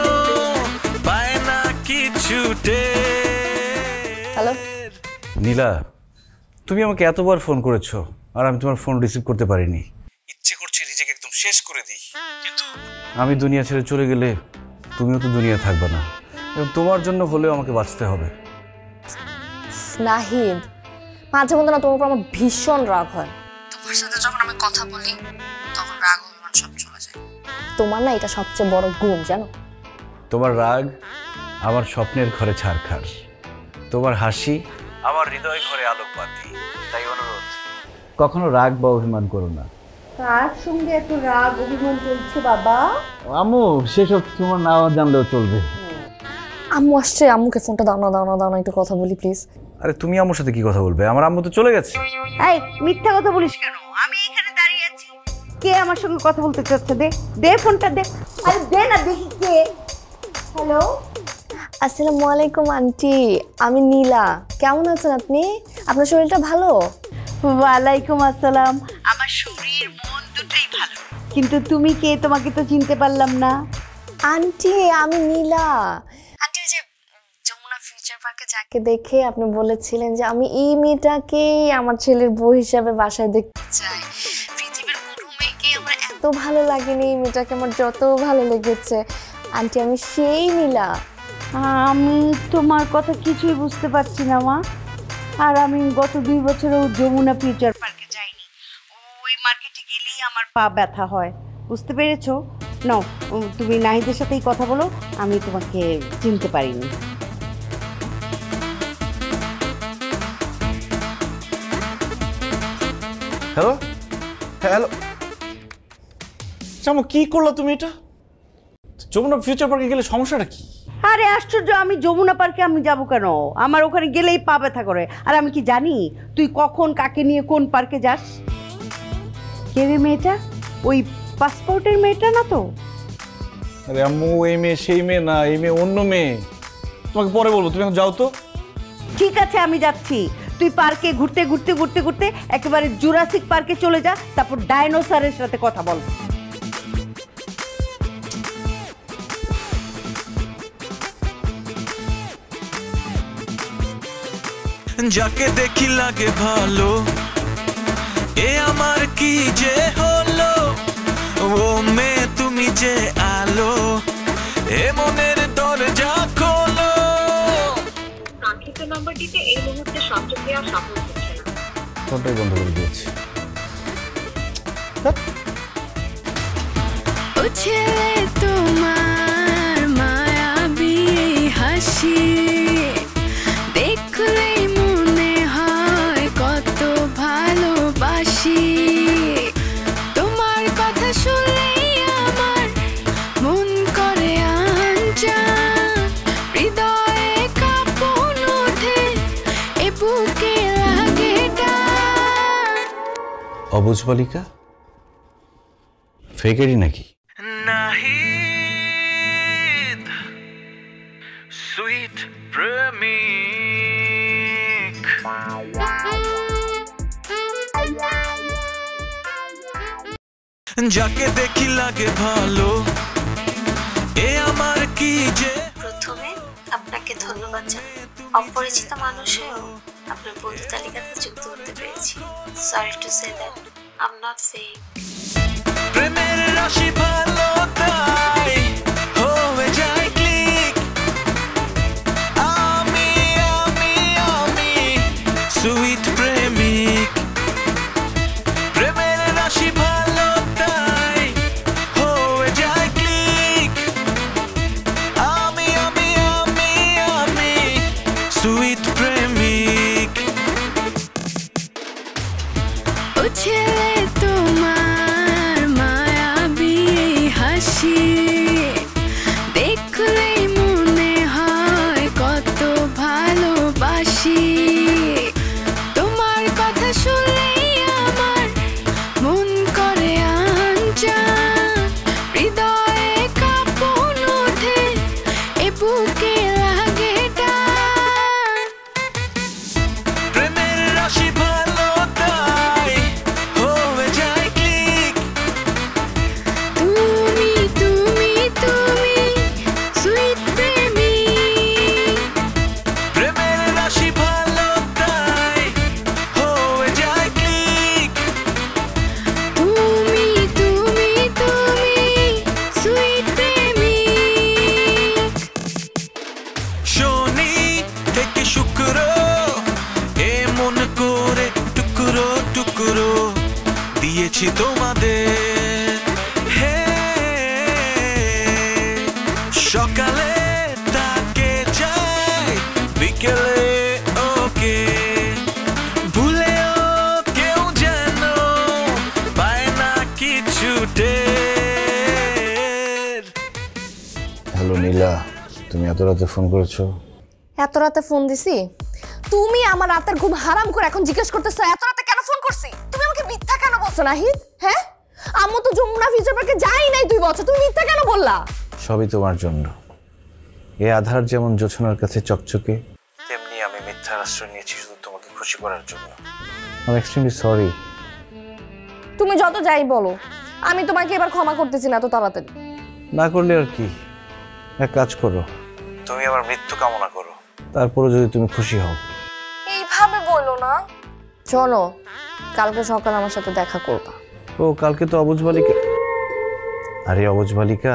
পায় না কিছুতে। হ্যালো নীলা, তুমি আমাকে এতবার ফোন করেছো আর আমি তোমার ফোন রিসিভ করতে পারিনি। ইচ্ছে করছে নিজেকে একদম শেষ করে দিই, কিন্তু আমি দুনিয়া ছেড়ে চলে গেলে তুমিও তো দুনিয়া থাকবে না, এবং তোমার জন্য হলেও আমাকে বাঁচতে হবে। নাহিদ, মাঝে মধ্যে না তোমার উপর আমার ভীষণ রাগ হয়। তোমার সাথে যখন আমি কথা বলি তখন রাগ অভিমান সব চলে যায়। তোমার না এটা সবচেয়ে বড় গুণ, জানো? তোমার রাগ আমার স্বপ্নের ঘরে ছারখার, তোমার হাসি আমার হৃদয় ঘরে আলোকবাতি। তাই অনুরোধ, কখনো রাগ বা অভিমান করো না। কার সঙ্গে এত রাগ অভিমান চলছে বাবা? আম্মু, সেসব তোমার না জানলেও চলবে। আম্মু আসছে, আম্মুকে ফোনটা দাও না, দাও না, দাও না, একটু কথা বলি প্লিজ। আরে তুমি আম্মুর সাথে কি কথা বলবে? আমার আম্মু তো চলে গেছে। এই মিথ্যা কথা বলিস কেন? আমি এখানে দাঁড়িয়ে আছি, কে আমার সঙ্গে কথা বলতে চাচ্ছে? দে দে ফোনটা দে। আরে দে না, দেখি কে। হ্যালো, আসসালামু আলাইকুম আন্টি, আমি নীলা। কেমন আছেন আপনি? আপনার শরীরটা ভালো? ওয়ালাইকুম আসসালাম। আমার শরীর মন দুটোই ভালো, কিন্তু তুমি কে? তোমাকে তো চিনতে পারলাম না। আন্টি আমি নীলা। আন্টি ওই যে যমুনা ফিউচার পার্কে যাকে দেখে আপনি বলেছিলেন যে আমি এই মেয়েটাকেই আমার ছেলের বউ হিসাবে বাসায় দেখতে চাই। পৃথিবীর কোনো মেয়েকে আমার এত ভালো লাগেনি, এই মেয়েটাকে আমার যত ভালো লেগেছে। আন্টি আমি সেই নীলা। আমি তোমার কথা কিছুই বুঝতে পারছি না মা। আর আমি গত 2 বছরেও যমুনা ফিউচার পার্কে যাইনি। ওই মার্কেট আমার পা ব্যথা হয়, বুঝতে পেরেছো? নাও তুমি নাহিদের সাথেই কথা বলো, আমি তোমাকে চিনতে পারিনি। হ্যালো হ্যালো চামু, কি করলা তুমি এটা? যমুনা ফিউচার পার্কে গেলে সমস্যাটা কি? আরে আশ্চর্য, আমি যমুনা পার্কে আমি যাবো কেন? আমার ওখানে গেলেই পা ব্যথা করে। আর আমি কি জানি তুই কখন কাকে নিয়ে কোন পার্কে যাস? কে রে মেয়েটা? ওই পাসপোর্টের মেয়েটা না তো? আরে আম্মু, এই মেয়ে সেই মেয়ে না, এই মেয়ে অন্য মেয়ে। তোমাকে পরে বলবো, তুমি এখন যাও তো। ঠিক আছে, আমি যাচ্ছি। তুই পার্কে ঘুরতে ঘুরতে ঘুরতে ঘুরতে একেবারে জুরাসিক পার্কে চলে যা, তারপর ডাইনোসরের সাথে কথা বল। যাকে দেখি লাগে ভালো, এ আমার কি যে হলো, ও মেয়ে তুমি যে আলো, এ মনের দরজা খোলো। কাঙ্ক্ষিত নাম্বারটিতে এই মুহূর্তে সংযোগ দেওয়া সম্ভব হচ্ছে না। ফোনটাই বন্ধ করে দিয়েছি। ও ছেলে তোমার মায়াবী হাসি দেখলেই মনে হয় কত ভালোবাসি, তোমার কথা শুনলেই আমার মন করে আনচান, হৃদয়ে কাঁপন ওঠে, এ বুকে লাগে টান। অবুঝ বালিকা ফেকেরই নাকি? নাহিদ সুইট প্রেমিক। যাকে দেখি লাগে ভালো, এ আমার কি যে। প্রথমে আপনাকে ধন্যবাদ জানাই, অপরিচিত মানুষেও আপনার বন্ধু তালিকাতে যুক্ত করতে পেরেছি। Sorry to say that I am not fake. প্রেমের রাশি ভালো তাই হয়ে যায় ক্লিক, আমি আমি আমি সুইট প্রেমিক। প্রেমের রাশি ভালো তাই হয়ে যায় ক্লিক, আমি আমি আমি আমি সুইট প্রেমিক। ও ছেলে তোমার মায়াবী হাসি দেখলেই মনে হয় কত ভালোবাসি, তোমার কথা শুনলেই আমার মন করে আনচান, হৃদয়ে কাঁপন ওঠে, এ বুকে লাগে টান। প্রেমের রাশি ভালো তাই হয়ে যায় ক্লিক, তুমি তুমি তুমি সুইট প্রেমিক। প্রেমের রাশি ভালো তাই হয়ে যায় ক্লিক, তুমি তুমি তুমি সুইট প্রেমিক। শনি থেকে শুক্র এ মন করে টুকরো টুকরো দিয়েছি তোমাদের। হে সকালে তাকে চাই, বিকেলে ওকে, ভুলেও কেউ যেন পায় না কিছুতে। হ্যালো নীলা, তুমি এত রাতে ফোন করেছো? এত রাতে ফোন দিছি? তুমি আমার রাতের ঘুম হারাম করে এখন জিজ্ঞেস করতেছো এত রাতে কেন ফোন করছি? তুমি আমাকে মিথ্যা কেন বলছো নাহিদ? হ্যাঁ, আম্মু তো যমুনা ফিউচার পার্কে যাই নাই 2 বছর, তুমি মিথ্যা কেন বললা? সবই তোমার জন্য। এ আধার যেমন জোছনার কাছে চকচকে, তেমনি আমি মিথ্যার আশ্রয় নিয়েছি শুধু তোমাকে খুশি করার জন্য। আমি এক্সট্রিমলি সরি। তুমি যত যাই বলো, আমি তোমাকে এবার ক্ষমা করতেছি না তো তাড়াতাড়ি। না করলে আর কি, এক কাজ করো, তুমি আমার মৃত্যু কামনা করো, তারপরে যদি তুমি খুশি হও। এইভাবে বলো না। চলো কালকে সকালে আমার সাথে দেখা করবা। ও কালকে তো অবুঝ বালিকা। আরে অবুঝ বালিকা,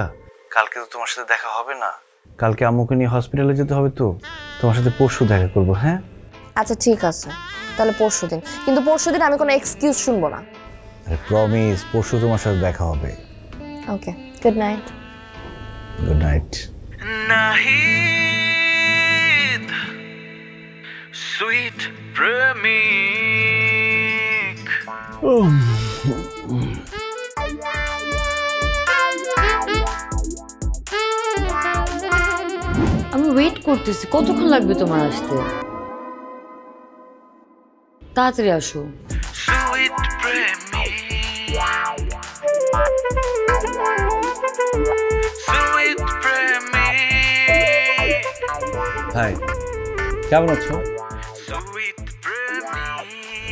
কালকে তো তোমার সাথে দেখা হবে না, কালকে আম্মুকে নিয়ে হসপিটালে যেতে হবে, তো তোমার সাথে পরশু দেখা করবো। হ্যাঁ আচ্ছা ঠিক আছে, তাহলে পরশুদিন। কিন্তু পরশুদিন আমি কোনো এক্সকিউজ শুনবো না। প্রমিস পরশু তোমার সাথে দেখা হবে। Okay, good night. Good night. Nahid sweet প্রেমিক। আমি ওয়েট করতেছি, কতক্ষণ লাগবে তোমার আসতে? তাড়াতাড়ি আসো। সুইট প্রেমিক, সুইট প্রেমিক। হাই, কেমন আছো?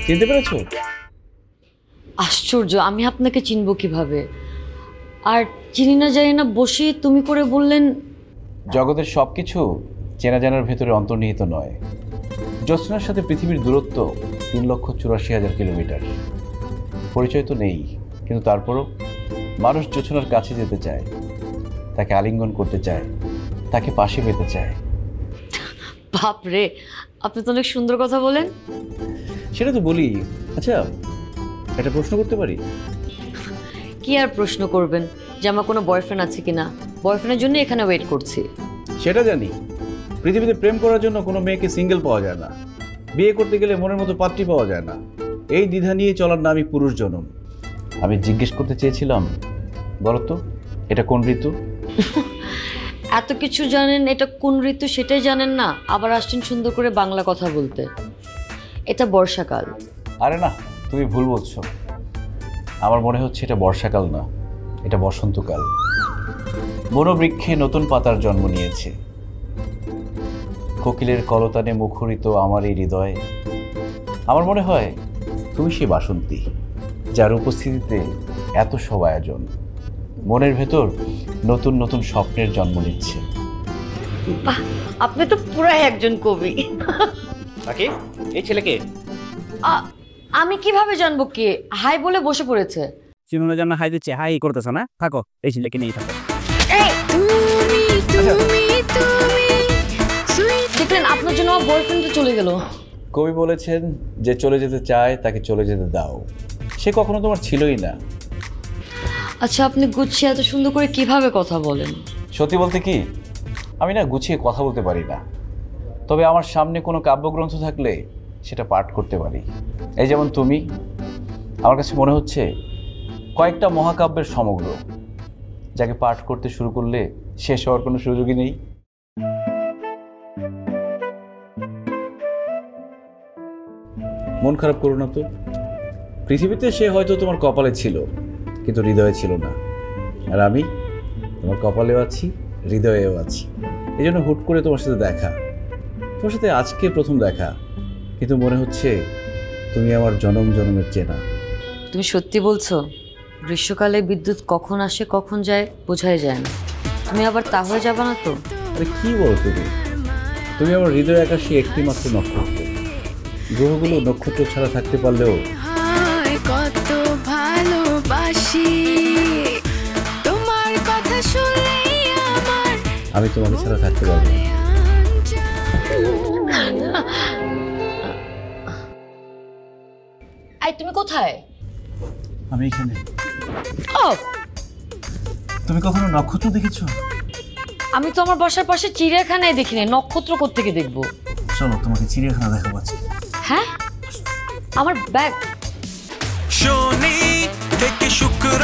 চিনতে পেরেছো? আশ্চর্য, আমি আপনাকে চিনব কিভাবে? আর চিনি না জানি না বসে তুমি করে বললেন। জগতের সব কিছু চেনা জানার ভেতরে অন্তর্নিহিত নয়। জ্যোৎস্নার সাথে পৃথিবীর দূরত্ব 3,84,000 কিলোমিটার। পরিচয় তো নেই, কিন্তু তারপরও মানুষ জ্যোৎস্নার কাছে যেতে চায়, তাকে আলিঙ্গন করতে চায়, তাকে পাশে পেতে চায়। বাপ রে, আপনি তো অনেক সুন্দর কথা বলেন। সেটা তো বলি। আচ্ছা, একটা প্রশ্ন করতে পারি? কি আর প্রশ্ন করবেন? যে আমার কোনো বয়ফ্রেন্ড আছে কিনা? বয়ফ্রেন্ডের জন্য এখানে ওয়েট করছি। সেটা জানি। পৃথিবীতে প্রেম করার জন্য কোনো মেয়েকে সিঙ্গেল পাওয়া যায় না, বিয়ে করতে গেলে মনের মতো পাত্রী পাওয়া যায় না। এই দ্বিধা নিয়ে চলার নামই পুরুষ জনম। আমি জিজ্ঞেস করতে চেয়েছিলাম, বলো তো এটা কোন ঋতু? এত কিছু জানেন, এটা কোন ঋতু সেটাই জানেন না, আবার আসছেন সুন্দর করে বাংলা কথা বলতে। এটা বর্ষাকাল। আরে না, তুমি ভুল বলছো। আমার মনে হচ্ছে এটা বর্ষাকাল না, এটা বসন্তকাল। বনবৃক্ষে নতুন পাতার জন্ম নিয়েছে। কোকিলের কলতানে মুখরিত আমার এই হৃদয়। আমার মনে হয় তুমি সেই বাসন্তী, যার উপস্থিতিতে এত সব আয়োজন। মনের ভেতর নতুন নতুন স্বপ্নের জন্ম নিচ্ছে। বাহ, আপনি তো পুরাই একজন কবি। তাকে এই ছেলেকে আমি কিভাবে জানবো কে? হাই বলে বসে পড়েছে। চিনোর জন্য হাই দিচ্ছে, হাই করতেছ না? থাকো, এই ছেলেকে নিয়েই থাকো। দেখলেন, আপনার জন্য আমার বয়ফ্রেন্ড চলে গেল। কবি বলেছেন যে চলে যেতে চায় তাকে চলে যেতে দাও। সে কখনো তোমার ছিলই না। আচ্ছা, আপনি গুছিয়ে এত সুন্দর করে কিভাবে কথা বলেন? সত্যি বলতে কি, আমি না গুছিয়ে কথা বলতে পারি না। তবে আমার সামনে কোনো কাব্যগ্রন্থ থাকলে সেটা পাঠ করতে পারি। এই যেমন তুমি, আমার কাছে মনে হচ্ছে কয়েকটা মহাকাব্যের সমগ্র, যাকে পাঠ করতে শুরু করলে শেষ হওয়ার কোনো সুযোগই নেই। মন খারাপ করো না তো। পৃথিবীতে সে হয়তো তোমার কপালে ছিল, কিন্তু হৃদয়ে ছিল না। আর আমি তোমার কপালেও আছি, হৃদয়েও আছি। এই জন্য হুট করে তোমার সাথে দেখা। তোমার সাথে আজকে প্রথম দেখা, কিন্তু মনে হচ্ছে তুমি আমার জনম জনমের চেনা। তুমি সত্যি বলছো? গ্রীষ্মকালে বিদ্যুৎ কখন আসে কখন যায় বোঝাই যায় না। তুমি আবার তাহলে যাবে না তো? আরে কি বলো তুমি? তুমি আমার হৃদয় আকাশে একটি মাত্র নক্ষত্র। গ্রহগুলো নক্ষত্র ছাড়া থাকতে পারলেও কত ভালোবাসি তোমার কথা শুনলেই আমার। আমি তোমাকে ছাড়া থাকতে পারবো না। এই তুমি কোথায়? আমি এখানে। ও, তুমি কখনো নক্ষত্র দেখেছো? আমি তো আমার বাসার পাশে চিড়িয়াখানায় দেখিনি, নক্ষত্র কোত্থেকে দেখবো? চলো তোমাকে চিড়িয়াখানা দেখাবো আজকে। হ্যাঁ, আমার ব্যাগ। শনি থেকে শুক্র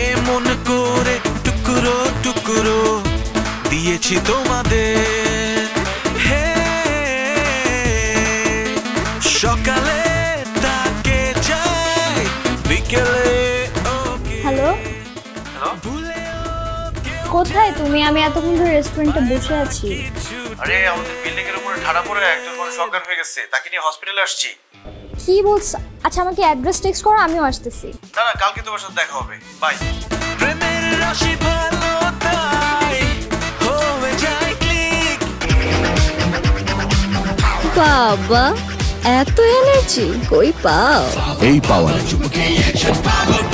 এমন করে টুকরো টুকরো দিয়েছি তোমাদের। হে সকালে তাকে যাই, বিকেলে হ্যালো, কোথায় তুমি? আমি এতক্ষণ ধরে রেস্টুরেন্টে বসে আছি। আরে আমাদের বিল্ডিং এর উপরে ঠাড়া পড়ে একজন মানুষ অজ্ঞান হয়ে গেছে, তাকে নিয়ে হসপিটালে আসছি। কি বলছ? আচ্ছা, আমাকে অ্যাড্রেস টেক্সট করো, আমিও আসতেছি। দাঁড়া, কালকে তোমার সাথে দেখা হবে। বাই। প্রেমের রাশি ভালো তাই হয়ে যায় ক্লিক। বাবা, এত এনার্জি কই পাও? এই পাওয়ার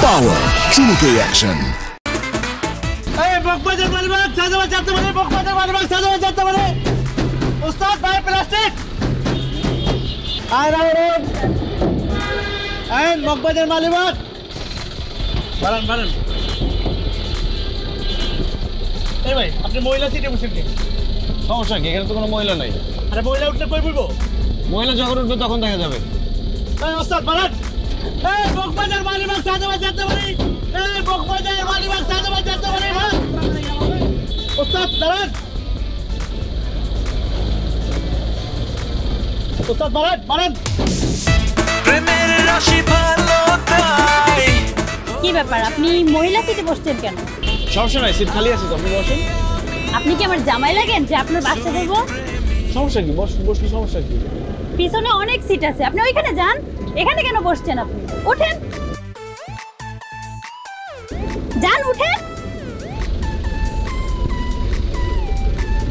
পাওয়ার চুমুকে অ্যাকশন। এই বকবাজের মালিক সাজাবা যাতে পারে, বকবাজের মালিক সাজাবা যাতে পারে। ওস্তাদ ভাই প্লাস্টিক। আয় রে আইন মগবাজার মালিবাগ বাড়ান বাড়ান। এই ভাই আপনি মহিলা সিটে বসেন কেন? সমস্যা কি? এখানে তো কোনো মহিলা নাই। আরে মহিলা উঠলে কই বলবো? মহিলা যখন উঠবে তখন দেখা যাবে। এই ওস্তাদ বাড়ান। এই মগবাজার মালিবাগ সাজাবাদ যেতে পারি। এই মগবাজার মালিবাগ সাজাবাদ যেতে পারি না। ওস্তাদ দাঁড়ান। ওস্তাদ বাড়ান বাড়ান। প্রেমের রাশি ভালো তাই। কি ব্যাপার, আপনি মহিলা সিটে বসছেন কেন? সমস্যা নাই, সিট খালি আছে তো, আপনি বসেন। আপনি কি আমার জামাই লাগেন যে আপনার বাসা দেবো? সমস্যা কি? বসলে সমস্যা কি? পিছনে অনেক সিট আছে, আপনি ওইখানে যান। এখানে কেন বসছেন আপনি? ওঠেন, যান উঠেন।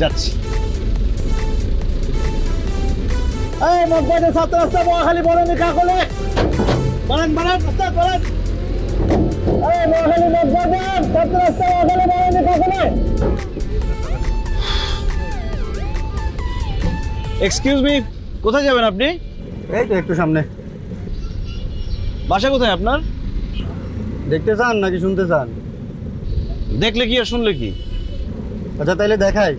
যাচ্ছি। এই মগবাজার ছাত্র রাস্তা মহাখালী বলেনি কাকলে বাড়ান বাড়ান ওস্তাদ বাড়ান। এই মহাখালী মগবাজার ছাত্র রাস্তা মহাখালী বলেনি কাকলে। এক্সকিউজ মি, কোথায় যাবেন আপনি? এই তো একটু সামনে। বাসা কোথায় আপনার? দেখতে চান নাকি শুনতে চান? দেখলে কি আর শুনলে কি? আচ্ছা তাইলে দেখাই।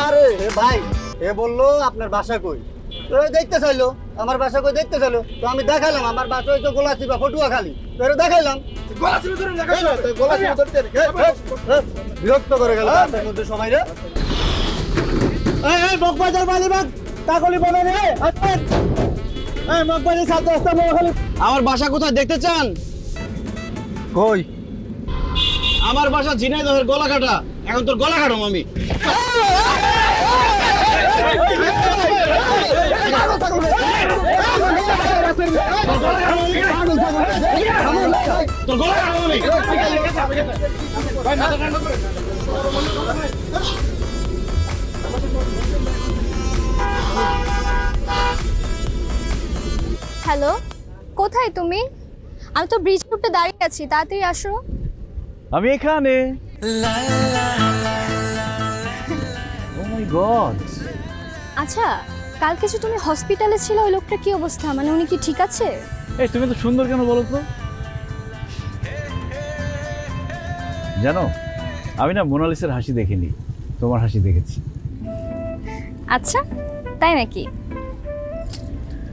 আরে ভাই, এ বললো আপনার বাসা কই, দেখতে চাইলো আমার বাসা কই দেখতে চাইলো, তো আমি দেখালাম আমার বাসা হয়তো গোলাচি বা পটুয়াখালী, তো এটা দেখাইলাম। বিরক্ত করে গেল তার মধ্যে সময় রে। মগবাজার মালিবাগ কাকলি বলেনি। এই মগবাজার ছাত্র রাস্তা মহাখালী। আমার বাসা কোথায় দেখতে চান? কই? আমার বাসা ঝিনাইদহের গলাকাটা। এখন তোর গলা কাটাম আমি। তোর গলা কাটাম আমি। হ্যালো, কোথায় তুমি? আমি তো ব্রিজ রোডে দাঁড়িয়ে আছি, তাড়াতাড়ি আসো। আমি এখানে। ও মাই গড। আচ্ছা, কালকে যে তুমি হসপিটালে ছিল, ওই লোকটা কি অবস্থা? মানে উনি কি ঠিক আছে? এই তুমি তো সুন্দর কেন বলো তো? জানো, আমি না মোনালিসার হাসি দেখিনি, তোমার হাসি দেখেছি। আচ্ছা, তাই নাকি?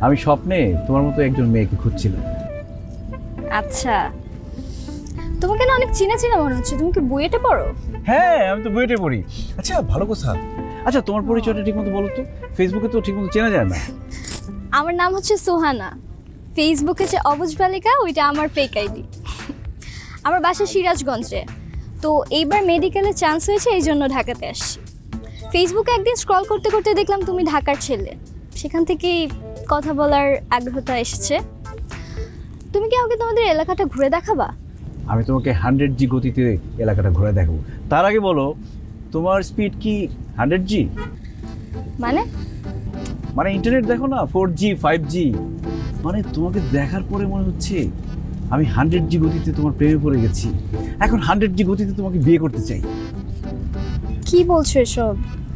আমি স্বপ্নে তোমার মতো একজন মেয়েকে খুঁজছিলাম। আচ্ছা, তোমাকে না অনেক চিনা চিনা মনে হচ্ছে। তুমি কি বুয়েটে পড়ো? হ্যাঁ, আমি তো বুয়েটে পড়ি। আচ্ছা, ভালো কথা। আচ্ছা, তোমার পরিচয়টা ঠিকমতো বলো তো। ফেসবুকে তো ঠিকমতো চেনা যায় না। আমার নাম হচ্ছে সোহানা। ফেসবুকে যে অবুজ বালিকা, ওইটা আমার ফেক আইডি। আমার বাসা সিরাজগঞ্জে। তো এইবার মেডিকেলে চান্স হয়েছে, এই জন্য ঢাকাতে আসছি। ফেসবুকে একদিন স্ক্রল করতে করতে দেখলাম তুমি ঢাকার ছেলে। সেখান থেকেই কথা বলার আগ্রহটা এসেছে। তুমি কি আমাকে তোমাদের এলাকাটা ঘুরে দেখাবা? আমি তোমাকে 100G গতিতে এলাকাটা ঘুরে দেখাবো। তার আগে বলো, তোমার স্পিড কি 100G? মানে ইন্টারনেট দেখো না, 4G 5G। মানে তোমাকে দেখার পরে মনে হচ্ছে আমি 100G গতিতে তোমার প্রেমে পড়ে গেছি। এখন 100G গতিতে তোমাকে বিয়ে করতে চাই। কি বলছো এসব?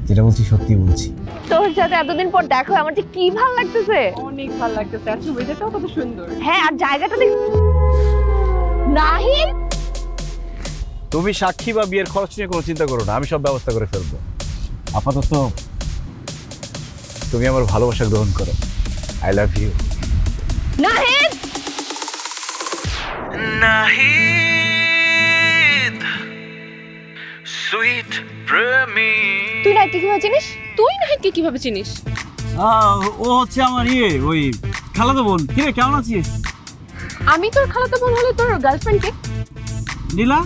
যেটা বলছি সত্যি বলছি। তোর সাথে এতদিন পর দেখো, আমার যে কি ভালো লাগতেছে। অনেক ভালো লাগতেছে, আর ছবিটাও কত সুন্দর। হ্যাঁ, আর জায়গাটা দেখ। নাহিদ, তুমি সাক্ষী বা বিয়ের খরচ নিয়ে কোনো চিন্তা করো না, আমি সব ব্যবস্থা করে ফেলবো। আপাতত তুমি আমার ভালোবাসা গ্রহণ করো। I love you. Nahid, Nahid sweet প্রেমী। তুই নাহিদকে কিভাবে চিনিস? তুই নাহিদকে কিভাবে চিনিস? ও হচ্ছে আমার ওই খালাতো বোন। কি রে, কেমন আছিস? আমি তোর খালাতো বোন হলে তোর গার্লফ্রেন্ড কে? নীলা।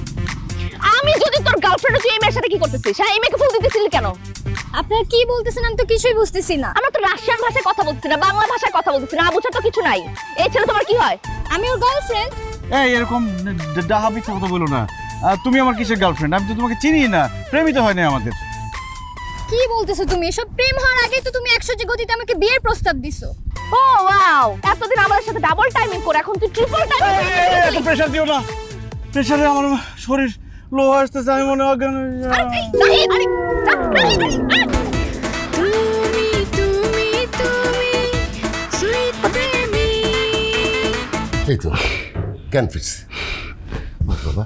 আমি যদি তোর গার্লফ্রেন্ড, তুই এই মেয়ের সাথে কি করতেছিস? হ্যাঁ, এই মেয়েকে ফুল দিতেছিলি কেন? আপনারা কি বলতেছেন? আমি তো কিছুই বুঝতেছি না। আমরা তো রাশিয়ান ভাষায় কথা বলতেছি না, বাংলা ভাষায় কথা বলতেছি না। বুঝার তো কিছু নাই। এই ছেলে তোমার কি হয়? আমি ওর গার্লফ্রেন্ড। এই এরকম ডাহা মিথ্যা কথা বলো না। তুমি আমার কিসের গার্লফ্রেন্ড? আমি তো তোমাকে চিনি না, প্রেমই তো হয় না আমাদের। কি বলতেছো তুমি? এসব প্রেম হওয়ার আগেই তো তুমি 100G গতিতে আমাকে বিয়ের প্রস্তাব দিছো। ও ওয়াও, এতদিন আমাদের সাথে ডাবল টাইমিং করে এখন তুই ট্রিপল টাইমিং। এত প্রেসার দিও না, প্রেসারে আমার শরীর লো আসতেছে, আমি মনে অজ্ঞান হয়ে যাবো। তুমি তুমি তুমি সুইট প্রেমী। এই তো কেন ফিরছে বাবা?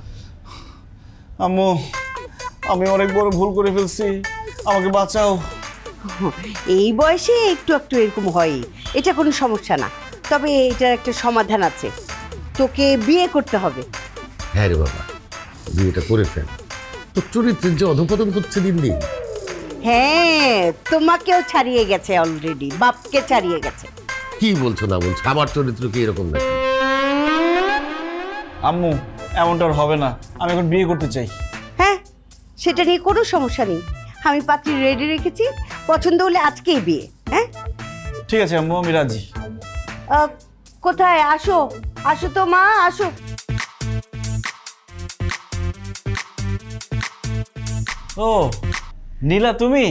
আম্মু, আমি অনেক বড় ভুল করে ফেলছি, আমাকে বাঁচাও। এই বয়সে একটু একটু এরকম হয়, এটা কোনো সমস্যা না। তবে এটার একটা সমাধান আছে, তোকে বিয়ে করতে হবে। হ্যাঁ রে বাবা, বিয়েটা করে ফেল। তোর চরিত্রের যে অধপতন করছে দিন দিন। হ্যাঁ, তোমাকেও ছাড়িয়ে গেছে অলরেডি, বাপকে ছাড়িয়ে গেছে। কি বলছো না বলছো, আমার চরিত্র কি এরকম নাকি? আম্মু, এমনটা আর হবে না, আমি এখন বিয়ে করতে চাই। হ্যাঁ, সেটা নিয়ে কোনো সমস্যা নেই, আমি পাত্রী রেডি রেখেছি, পছন্দ হলে আজকেই বিয়ে। হ্যাঁ ঠিক আছে আম্মু, আমি রাজি। কোথায়? আসো আসো তো মা, আসো। ও নীলা, তুমি?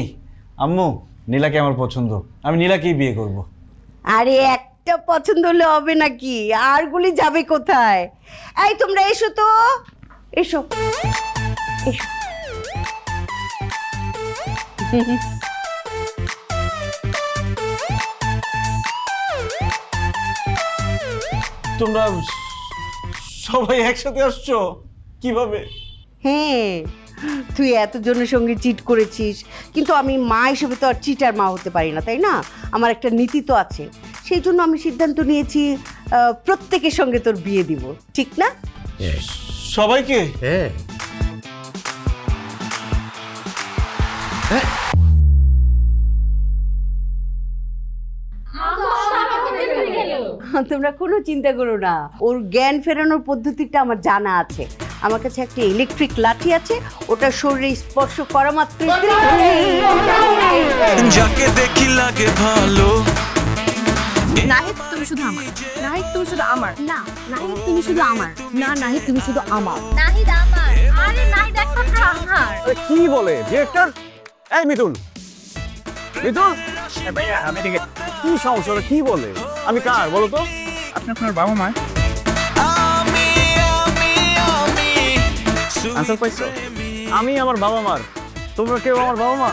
আম্মু, নীলাকে আমার পছন্দ, আমি নীলাকেই বিয়ে করব। আরে একটা পছন্দ হলে হবে নাকি, আরগুলি যাবে কোথায়? এই তোমরা এসো তো, এসো এসো। তোমরা সবাই একসাথে আসছো কিভাবে? হ্যাঁ, তুই এতজনের সঙ্গে চিট করেছিস, কিন্তু আমি মা হিসেবে তো আর চিটার মা হতে পারি না, তাই না? আমার একটা নীতি তো আছে, সেই জন্য আমি সিদ্ধান্ত নিয়েছি প্রত্যেকের সঙ্গে তোর বিয়ে দিব, ঠিক না? সবাইকে? হ্যাঁ। তোমরা কোনো চিন্তা করো না, ওর জ্ঞান ফেরানোর পদ্ধতিটা আমার জানা আছে। আমার কাছে একটা ইলেকট্রিক লাঠি আছে, ওটা শরীরে স্পর্শ করা মাত্র যাকে দেখি লাগে ভালো। নাহিদ তুমি শুধু আমার, নাহিদ তুমি শুধু আমার, না নাহিদ তুমি শুধু আমার, না নাহিদ তুমি শুধু আমার, নাহিদ আমার, আরে নাহিদ একমাত্র আমার। কি বলে ডিরেক্টর? এই মিতুল, মিতুল, ভাইয়া আমি ঠিক কি সমস্যা, কি বলে? আমি কার বলো তো? আপনি আপনার বাবা মা। আনসার পাইছো? আমি আমার বাবা মার, তোমরা কেউ আমার বাবা মা?